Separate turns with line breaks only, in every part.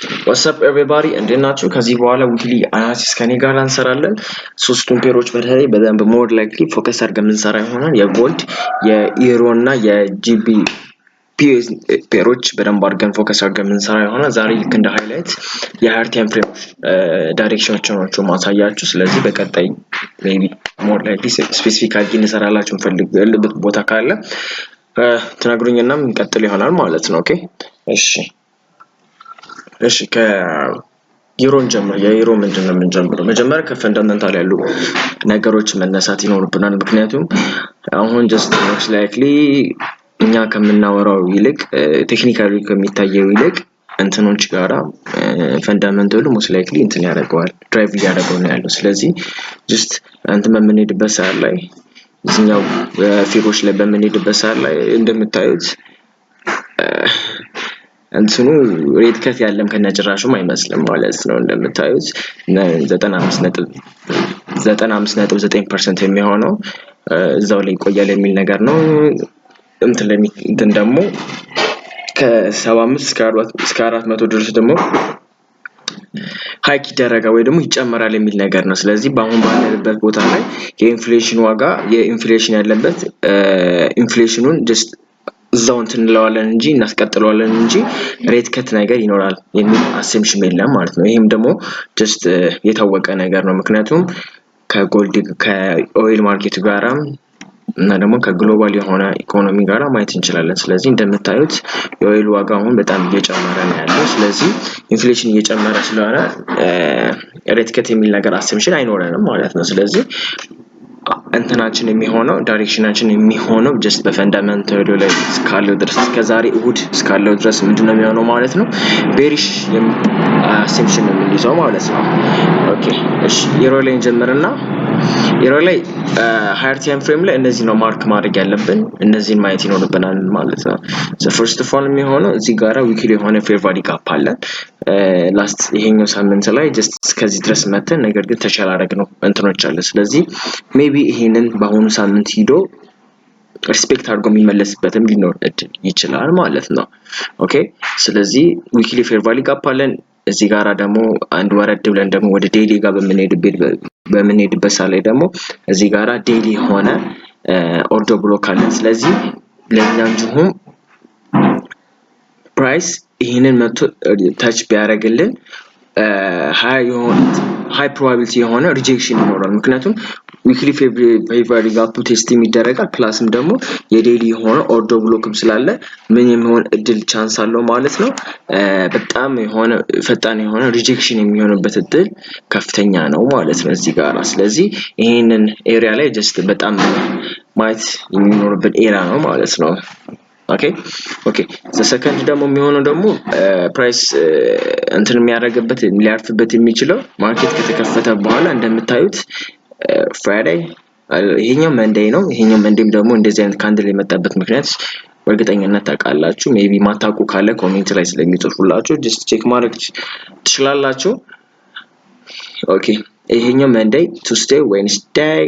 What's up everybody እንዴት ናችሁ? ከዚህ በኋላ ዊክሊ አናሊሲስ ከኔ ጋር እንሰራለን። ሶስቱን ፔሮች በተለይ በደንብ ሞር ላይክሊ ፎከስ አድርገን የምንሰራ ይሆናል። የጎልድ የኢሮ እና የጂቢ ፒኤስ ፔሮች በደንብ አድርገን ፎከስ አድርገን የምንሰራ ይሆናል። ዛሬ ልክ እንደ ሃይላይት የሃየር ታይም ፍሬም ዳይሬክሽናቸው ናቸው ማሳያችሁ። ስለዚህ በቀጣይ ሜቢ ሞር ላይክሊ ስፔሲፊክ አድርጌ እንሰራላችሁ የምፈልግበት ቦታ ካለ ትነግሩኝና እንቀጥል ይሆናል ማለት ነው። ኦኬ እሺ ከዩሮን ጀምር። የዩሮ ምንድነው የምንጀምረው? መጀመሪያ ከፈንዳመንታል ያሉ ነገሮች መነሳት ይኖርብናል። ምክንያቱም አሁን ጀስት ሞስት ላይክሊ እኛ ከምናወራው ይልቅ ቴክኒካሊ ከሚታየው ይልቅ እንትኖች ጋራ ፈንዳመንታሉ ሞስት ላይክሊ እንትን ያደርገዋል ድራይቭ እያደረገው ነው ያለው። ስለዚህ ጀስት እንትን በምንሄድበት ሰዓት ላይ እዚህኛው ፊሮች ላይ በምንሄድበት ሰዓት ላይ እንደምታዩት እንትኑ ሬት ከፍ ያለም ከነጭራሹም አይመስልም ማለት ነው። እንደምታዩት 95.9% የሚሆነው እዛው ላይ ይቆያል የሚል ነገር ነው። እንትን ደግሞ ከ75 እስከ 400 ድረስ ደግሞ ሃይክ ይደረጋል ወይ ደግሞ ይጨመራል የሚል ነገር ነው። ስለዚህ በአሁን ባለበት ቦታ ላይ የኢንፍሌሽን ዋጋ የኢንፍሌሽን ያለበት ኢንፍሌሽኑን ጀስት እዛው እንትን እንለዋለን እንጂ እናስቀጥለዋለን እንጂ ሬት ከት ነገር ይኖራል የሚል አሰምሽን የለም ማለት ነው። ይሄም ደግሞ ጀስት የታወቀ ነገር ነው። ምክንያቱም ከጎልድ ከኦይል ማርኬት ጋራ እና ደግሞ ከግሎባል የሆነ ኢኮኖሚ ጋራ ማየት እንችላለን። ስለዚህ እንደምታዩት የኦይል ዋጋ አሁን በጣም እየጨመረ ነው ያለው። ስለዚህ ኢንፍሌሽን እየጨመረ ስለሆነ ሬት ከት የሚል ነገር አሰምሽን አይኖርንም ማለት ነው። ስለዚህ እንትናችን የሚሆነው ዳይሬክሽናችን የሚሆነው ጀስት በፈንዳመንታሉ ላይ እስካለው ድረስ ከዛሬ እሁድ እስካለው ድረስ ምንድነው የሚሆነው ማለት ነው? ቤሪሽ አሰምሽን ነው የምንይዘው ማለት ነው። ኦኬ እሺ ኢሮ ላይ እንጀምርና ኢሮ ላይ ሃየር ታይም ፍሬም ላይ እነዚህ ነው ማርክ ማድረግ ያለብን፣ እነዚህን ማየት ይኖርብናል ማለት ነው። ፈርስት ኦፍ ኦል የሚሆነው እዚህ ጋራ ዊክሊ የሆነ ፌር ቫልዩ ጋፕ አለን። ላስት ይሄኛው ሳምንት ላይ ጀስት እስከዚህ ድረስ መተን ነገር ግን ተሻላረግ ነው እንትኖች አለ። ስለዚህ ሜቢ ይሄንን በአሁኑ ሳምንት ሂዶ ሪስፔክት አድርጎ የሚመለስበትም ሊኖር ይችላል ማለት ነው። ኦኬ ስለዚህ ዊክሊ ፌር ቫልዩ ጋፕ አለን። እዚህ ጋራ ደግሞ አንድ ወረድ ብለን ደግሞ ወደ ዴይሊ ጋር በምንሄድበት ሰዓት ላይ ደግሞ እዚህ ጋራ ዴይሊ ሆነ ኦርደር ብሎክ አለን። ስለዚህ ለኛንጁም ፕራይስ ይሄንን መቶ ታች ቢያደርግልን ሃይ ፕሮባቢሊቲ የሆነ ሪጀክሽን ይኖራል። ምክንያቱም ዊክሊ ፌር ቫልዩ ጋፕ ቴስት የሚደረጋል ፕላስም ደግሞ የዴይሊ የሆነ ኦርደር ብሎክም ስላለ ምን የሚሆን እድል ቻንስ አለው ማለት ነው። በጣም የሆነ ፈጣን የሆነ ሪጀክሽን የሚሆንበት እድል ከፍተኛ ነው ማለት ነው እዚህ ጋር። ስለዚህ ይሄንን ኤሪያ ላይ ጀስት በጣም ማየት የሚኖርበት ኤሪያ ነው ማለት ነው። ኦኬ ሰከንድ ደግሞ የሚሆነው ደግሞ ፕራይስ እንትን የሚያደርግበት ሊያርፍበት የሚችለው ማርኬት ከተከፈተ በኋላ እንደምታዩት ፍራይዴይ ይሄኛው መንዴይ ነው። ይሄኛው መንዴም ደግሞ እንደዚህ አይነት ካንድል የመጣበት ምክንያት በእርግጠኝነት ታውቃላችሁ። ሜቢ ማታውቁ ካለ ኮሜንት ላይ ስለሚጽፉላችሁ ጀስት ቼክ ማድረግ ትችላላችሁ። ኦኬ ይሄኛው መንዴይ፣ ቱስዴይ፣ ዌድነስዴይ፣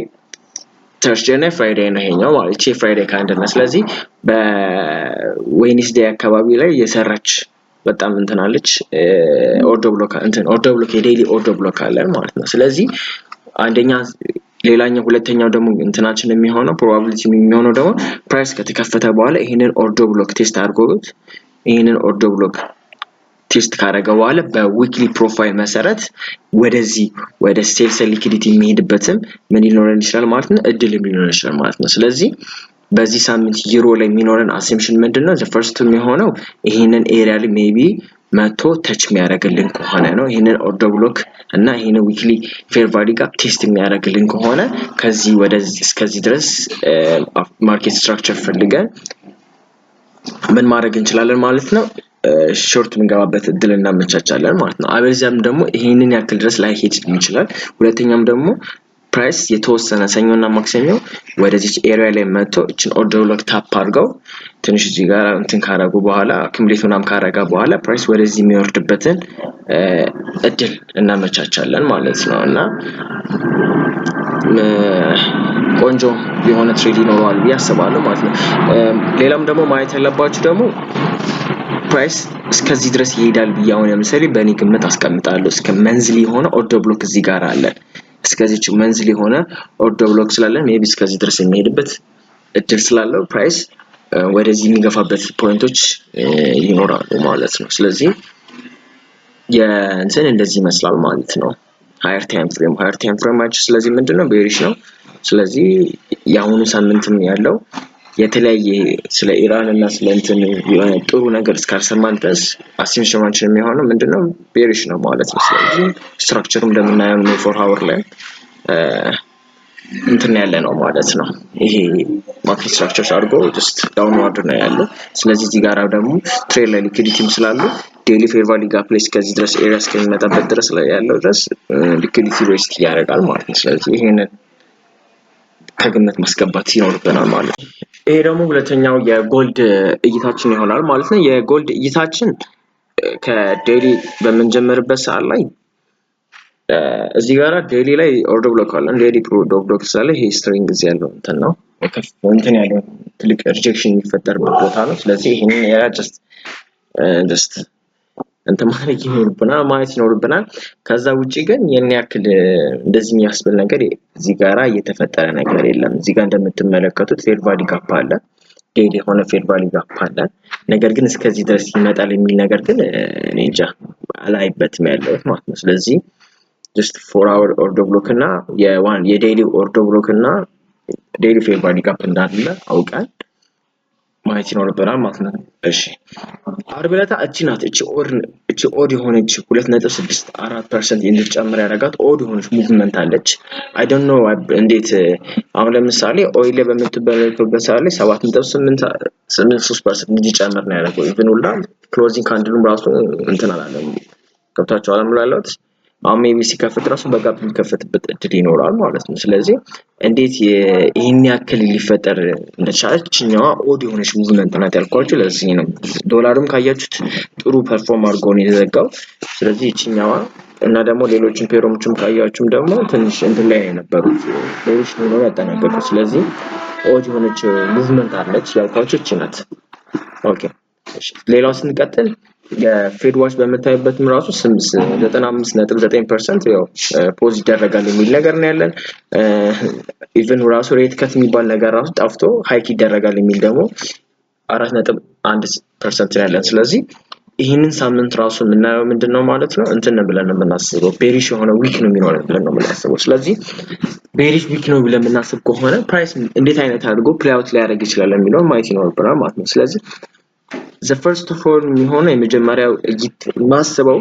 ተርስዴይ እና ፍራይዴይ ነው ይሄኛው ማለት ነው። ፍራይዴይ ካንድል ነው። ስለዚህ በዌድነስዴይ አካባቢ ላይ የሰራች በጣም እንትናለች ኦርደር ብሎክ የዴይሊ ኦርደር ብሎክ አለን ማለት ነው። ስለዚህ አንደኛ ሌላኛው ሁለተኛው ደግሞ እንትናችን የሚሆነው ፕሮባቢሊቲ የሚሆነው ደግሞ ፕራይስ ከተከፈተ በኋላ ይሄንን ኦርደር ብሎክ ቴስት አድርጎት ይሄንን ኦርደር ብሎክ ቴስት ካደረገ በኋላ በዊክሊ ፕሮፋይል መሰረት ወደዚህ ወደ ሴልስ ሊኩዊዲቲ የሚሄድበትም ምን ሊኖረን ይችላል ማለት ነው፣ እድል ሊኖረን ይችላል ማለት ነው። ስለዚህ በዚህ ሳምንት ዩሮ ላይ የሚኖረን አሰምሽን ምንድነው? ፈርስት የሚሆነው ይሄንን ኤሪያ ላይ ሜቢ መቶ ተች የሚያደርግልን ከሆነ ነው። ይሄንን ኦርደር ብሎክ እና ይሄንን ዊክሊ ፌር ቫልዩ ጋፕ ቴስት የሚያደርግልን ከሆነ ከዚህ ወደዚህ እስከዚህ ድረስ ማርኬት ስትራክቸር ፈልገን ምን ማድረግ እንችላለን ማለት ነው፣ ሾርት የምንገባበት እድል እናመቻቻለን ማለት ነው። አበለዚያም ደግሞ ይሄንን ያክል ድረስ ላይ ሄድ ይችላል። ሁለተኛም ደግሞ ፕራይስ የተወሰነ ሰኞና ማክሰኞ ወደዚህ ኤሪያ ላይ መጥቶ እቺን ኦርደር ብሎክ ታፕ አድርገው ትንሽ እዚህ ጋር እንትን ካረጉ በኋላ አኩሙሌት ምናምን ካረጋ በኋላ ፕራይስ ወደዚህ የሚወርድበትን እድል እናመቻቻለን ማለት ነው። እና ቆንጆ የሆነ ትሬድ ይኖረዋል ብዬ አስባለሁ ማለት ነው። ሌላም ደግሞ ማየት ያለባችሁ ደግሞ ፕራይስ እስከዚህ ድረስ ይሄዳል ብዬ አሁን ለምሳሌ በእኔ ግምት አስቀምጣለሁ። እስከ መንዝሊ የሆነ ኦርደር ብሎክ እዚህ ጋር አለን። እስከዚህ መንዝሊ የሆነ ኦርደር ብሎክ ስላለን ሜቢ እስከዚህ ድረስ የሚሄድበት እድል ስላለው ፕራይስ ወደዚህ የሚገፋበት ፖይንቶች ይኖራሉ ማለት ነው። ስለዚህ የእንትን እንደዚህ ይመስላል ማለት ነው። ሃየር ታይም ፍሬማችን ስለዚህ ምንድነው ቤሪሽ ነው። ስለዚህ የአሁኑ ሳምንትም ያለው የተለያየ ስለ ኢራን እና ስለ እንትን ጥሩ ነገር እስካልሰማን ድረስ አሲምሽናችን የሚሆነው ምንድነው ቤሪሽ ነው ማለት ነው። ስለዚህ ስትራክቸሩም እንደምናየው ነው 4 አወር ላይ እንትን ያለ ነው ማለት ነው። ይሄ ማርኬት ስትራክቸር አድርጎ ጀስት ዳውንዋርድ ነው ያለው። ስለዚህ እዚህ ጋር ደግሞ ትሬድ ላይ ሊኩዊዲቲም ስላሉ ዴይሊ ፌር ቫልዩ ጋፕ ላይ እስከዚህ ድረስ ኤሪያ እስከሚመጣበት ድረስ ላይ ያለው ድረስ ሊኩዊዲቲ ዌስት ያደርጋል ማለት ነው። ስለዚህ ይሄንን ከግምት ማስገባት ይኖርብናል ማለት ነው። ይሄ ደግሞ ሁለተኛው የጎልድ እይታችን ይሆናል ማለት ነው። የጎልድ እይታችን ከዴይሊ በምንጀምርበት ሰዓት ላይ እዚህ ጋራ ዴይሊ ላይ ኦርደር ብሎክ አለን። ዴይሊ ኦርደር ብሎክ ስላለ ይሄ ስትሪንግ እዚህ ያለው እንትን ነው እንትን ያለው ትልቅ ሪጀክሽን የሚፈጠርበት ቦታ ነው። ስለዚህ ይሄንን ያ ጀስት እንትን ማድረግ ይኖርብናል ማየት ይኖርብናል። ከዛ ውጪ ግን የኔ ያክል እንደዚህ የሚያስብል ነገር እዚህ ጋራ እየተፈጠረ ነገር የለም። እዚህ ጋር እንደምትመለከቱት ፌር ቫልዩ ጋፕ አለ። ዴይሊ የሆነ ፌር ቫልዩ ጋፕ አለ። ነገር ግን እስከዚህ ድረስ ይመጣል የሚል ነገር ግን እኔ እንጃ አላይበትም ያለሁት ማለት ነው። ስለዚህ just 4 hour order block እና የዴይሊ order block እና ዴይሊ ፌር ቫልዩ ጋፕ እንዳለ አውቃል ማየት ይኖርብናል ማለት ነው። እሺ አርብ ዕለት እቺ ናት እቺ ኦድ የሆነች 2.64% እንድትጨምር ያደርጋት ኦድ የሆነች ሙቭመንት አለች። አይ ዶንት ኖ እንዴት አሁን ለምሳሌ ኦይል ላይ በምትበለከበት ሰዓት ላይ 7.83% እንዲጨምር ነው ያደረገው። ኢቭን ሁላ ክሎዚንግ ካንድሉም ራሱ እንትን አላለም። ገብታችኋል አምላላውት አሁን ሜቢ ሲከፍት ራሱ በጋፕ የሚከፍትበት እድል ይኖራል ማለት ነው። ስለዚህ እንዴት ይሄን ያክል ሊፈጠር እንደቻለችኛዋ ኦድ የሆነች ሙቭመንት ናት ያልኳችሁ ለዚህ ነው። ዶላርም ካያችሁት ጥሩ ፐርፎርም አድርጎ ነው የዘጋው። ስለዚህ እቺኛዋ እና ደግሞ ሌሎችን ፔሮሞችም ካያችሁም ደግሞ ትንሽ እንትን ላይ የነበሩት ሌሎች ነው ያጠናቀቁት። ስለዚህ ኦድ የሆነች ሙቭመንት አለች ያልኳችሁ እቺ ናት። ኦኬ እሺ ሌላው ስንቀጥል የፌድ ዋች በመታየበትም ራሱ 95.9% ያው ፖዝ ይደረጋል የሚል ነገር ነው ያለን። ኢቭን ራሱ ሬት ከት የሚባል ነገር ራሱ ጠፍቶ ሃይክ ይደረጋል የሚል ደግሞ 4.1% ነው ያለን። ስለዚህ ይሄንን ሳምንት ራሱ የምናየው ምንድነው ማለት ነው እንትን ብለን የምናስበው ቤሪሽ የሆነ ዊክ ነው የሚኖረው ብለን ነው የምናስበው። ስለዚህ ቤሪሽ ዊክ ነው ብለን የምናስብ ከሆነ ፕራይስ እንዴት አይነት አድርጎ ፕሌይ አውት ሊያደርግ ይችላል የሚለውን ማየት ይኖርብናል ማለት ነው። ስለዚህ the first of all የሚሆነው የመጀመሪያው ማስበው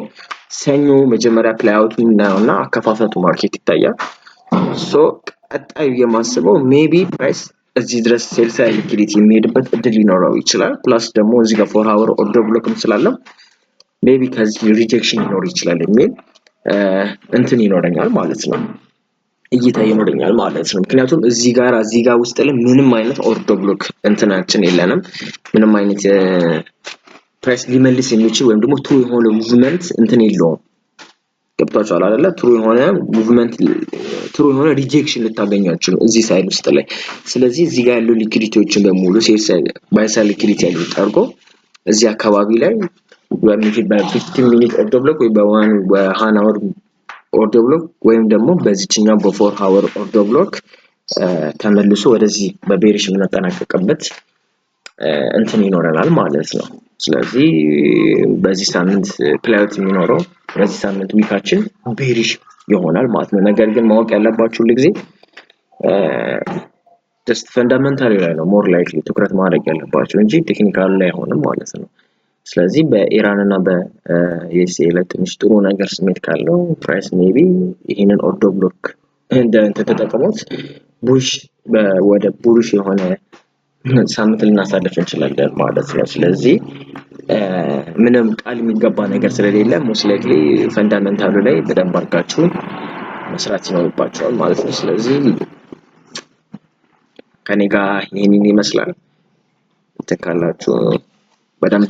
ሰኞ መጀመሪያ ፕሌይ አውት እናውና አከፋፈቱ ማርኬት ይታያል። ሶ ቀጣዩ የማስበው ሜቢ ፕራይስ እዚህ ድረስ ሴልስ ሊኩዊዲቲ የሚሄድበት እድል ሊኖረው ይችላል። ፕላስ ደግሞ እዚህ ጋር 4 አወር ኦርደር ብሎክም ስላለ ሜቢ ከዚህ ሪጀክሽን ሊኖር ይችላል የሚል እንትን ይኖረኛል ማለት ነው። እይታ ይኖረኛል ማለት ነው። ምክንያቱም እዚህ ጋር ውስጥ ላይ ምንም አይነት ኦርደር ብሎክ እንትናችን የለንም። ምንም አይነት ፕራይስ ሊመልስ የሚችል ወይም ደግሞ ትሩ የሆነ ሙቭመንት እንትን የለውም። ገብታችኋል አይደለ? ትሩ የሆነ ሪጀክሽን ልታገኛችሁ ነው እዚህ ሳይድ ውስጥ ላይ። ስለዚህ እዚህ ጋር ያለው ሊኩዊዲቲዎችን በሙሉ ሴልስ ባይ ሳይድ ሊኩዊዲቲ ያለው ጠርጎ እዚህ አካባቢ ላይ በ15 ሚኒት ኦርደር ብሎክ ወይ በ1 አወር ኦርደር ብሎክ ወይም ደግሞ በዚህኛው በ4 አወር ኦርደር ብሎክ ተመልሶ ወደዚህ በቤሪሽ የምናጠናቀቅበት እንትን ይኖረናል ማለት ነው። ስለዚህ በዚህ ሳምንት ፕሌይ አውት የሚኖረው በዚህ ሳምንት ዊካችን ቤሪሽ ይሆናል ማለት ነው። ነገር ግን ማወቅ ያለባችሁ ሁልጊዜ ጀስት ፈንዳሜንታል ላይ ነው ሞር ላይክሊ ትኩረት ማድረግ ያለባችሁ እንጂ ቴክኒካል ላይ አይሆንም ማለት ነው። ስለዚህ በኢራን እና በዩኤስኤ ላይ ትንሽ ጥሩ ነገር ስሜት ካለው ፕራይስ ሜቢ ይሄንን ኦርደር ብሎክ እንደ ተጠቅሞት ቡሽ ወደ ቡልሽ የሆነ ሳምንት ልናሳልፍ እንችላለን ማለት ነው። ስለዚህ ምንም ቃል የሚገባ ነገር ስለሌለ ሞስት ላይክሊ ፈንዳሜንታሉ ላይ በደንብ አድርጋችሁ መስራት ይኖርባችኋል ማለት ነው። ስለዚህ ከኔ ጋር ይሄንን ይመስላል። ተካላችሁ በደንብ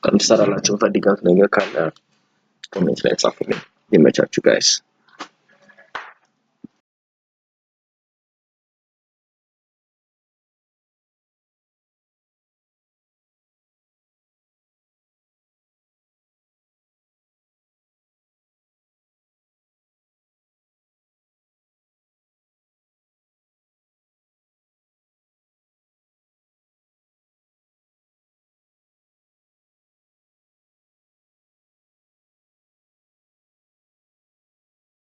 እንድሰራላችሁ ፈልጋችሁ ነገር ካለ ኮሜንት ላይ ጻፉልኝ። ይመቻችሁ ጋይስ።